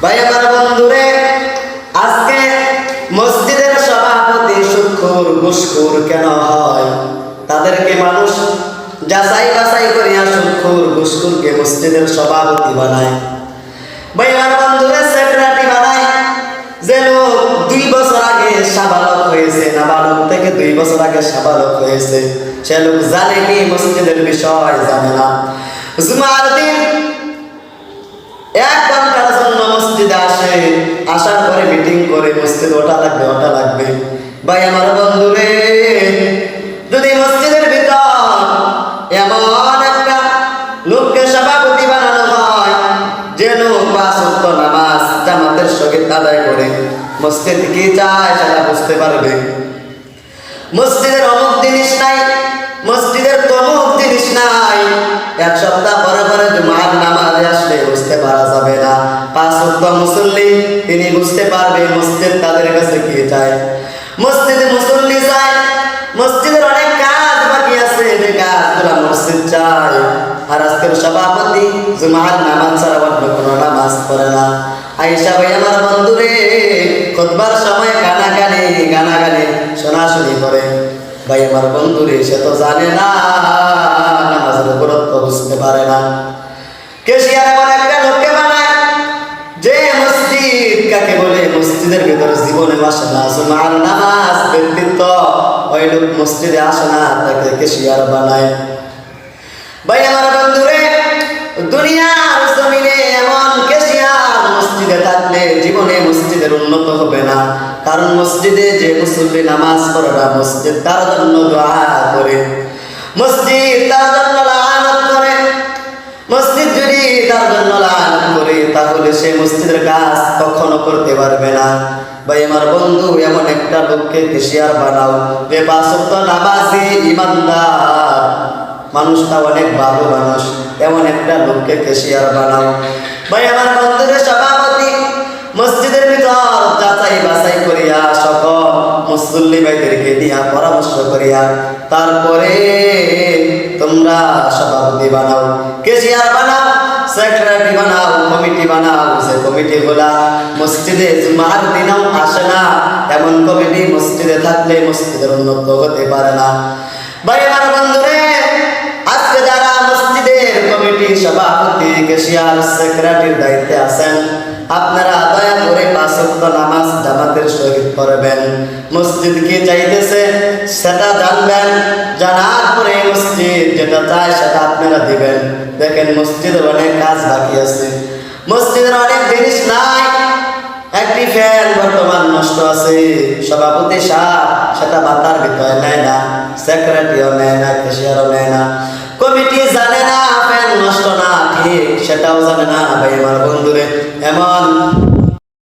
ভাই আমার বন্ধুরে, আজকে মসজিদের সভাপতি সুদখোর ঘুষখোর কেন হয়? তাদেরকে মানুষ যাচাই বাছাই করিয়া সুদখোর ঘুষখোরকে মসজিদের সভাপতি বানায়। ভাই আমার বন্ধুরে, সেক্রেটারি বানায়। যে লোক 2 বছর আগে সাবালক হয়েছে, নাবালক থেকে 2 বছর আগে সাবালক হয়েছে, সে লোক জানে কি মসজিদের বিষয়? জানে না। জুমার দিন 1 ঘন্টার জন্য মসজিদে আসে, আসার পরে মিটিং করে মসজিদে ওটা লাগবে। ভাই আমার বন্ধুরে, যদি মসজিদের ভিতর এমন একটা লোককে সভাপতি বানানো হয়, যে লোক 5 ওয়াক্ত নামাজ জামাতের সহিত আদায় করে, মসজিদ কি চায় সেটা বুঝতে পারবে। মসজিদের অমুক জিনিস নাই, মসজিদের তমুক জিনিস নাই। 1 সপ্তাহ পরে পরে জুমার নামাজে আসলে বুঝতে পারা যাবে না। 5 ওয়াক্ত মুসল্লি তিনি বুঝতে পারবে মসজিদ তাদের কাছে কি চায়। মসজিদে মুসল্লি চায়, মসজিদের অনেক কাজ বাকি আছে, যে কাজগুলো মসজিদ চায়। আর আজকের সভাপতি জুমার নামাজ ছাড়া অন্য কোনো নামাজ পড়ে না। আয়েশা ভাই আমার বন্ধুরে, খুতবার সময় গানাগানে শোনাশুনি করে। ভাই আমার বন্ধুরে, সে তো জানে না, নামাজের গুরুত্ব বুঝতে পারে না। কেশিয়ার এমন একটা লোককে বানায়, যে মসজিদ কাকে বলে মসজিদের ভিতরে জীবনে আসে না, জুমার নামাজ ব্যক্তিত্ব ওই লোক মসজিদে আসে না, তাকে কেশিয়ার বানায়। ভাই আমার বন্ধুরে, দুনিয়ার জমিনে এমন কেশিয়ার মসজিদে থাকলে জীবনে মসজিদের উন্নত হবে না। কারণ মসজিদে যে মুসল্লি নামাজ পড়ে না, মসজিদ তার জন্য দোয়া করে, মসজিদ তার জন্য লানত করে। মসজিদ যদি তার জন্য লানত করে, তাহলে সে মসজিদের কাজ কখনো করতে পারবে না। ভাই আমার বন্ধু, এমন একটা লোককে কেশিয়ার বানাও, যে 5 ওয়াক্ত নামাজি ইমানদার, মানুষটা অনেক ভালো মানুষ, এমন একটা লোককে কেশিয়ার বানাও। ভাই আমার বন্ধুদের, সভাপতি মসজিদের ভিতর যাচাই বাছাই করিয়া সকল মুসল্লি ভাইদেরকে দিয়া পরামর্শ করিয়া তারপরে তোমরা সভাপতি বানাও, কেশিয়ার বানাও, সেক্রেটারি বানাও, কমিটি বানাও। যে কমিটি গুলা মসজিদে জুমার দিনেও আসে না, এমন কমিটি মসজিদে থাকলে মসজিদের উন্নত হতে পারে না। ভাই আমার বন্ধুরে, আজকে যারা মসজিদের কমিটি সভাপতি, কেশিয়ার, সেক্রেটারির দায়িত্বে আছেন, আপনারা দয়া করে 5 ওয়াক্ত নামাজ জামাতের সহিত পড়বেন। মসজিদ কি চাইতেছে সেটা জানবেন, জানার পরে মসজিদ যেটা চায় সেটা আপনারা দিবেন। দেখেন, মসজিদের অনেক কাজ বাকি আছে, মসজিদের অনেক জিনিস নাই। একটি ফ্যান বর্তমান নষ্ট আছে, সভাপতি সাহেব সেটা মাথার ভিতরে নেয় না, সেক্রেটারিও নেয় না, কেশিয়ারও নেয় না, কমিটি জানে না ফ্যান নষ্ট না ঠিক সেটাও জানে না। ভাই আমার বন্ধুরে, এমন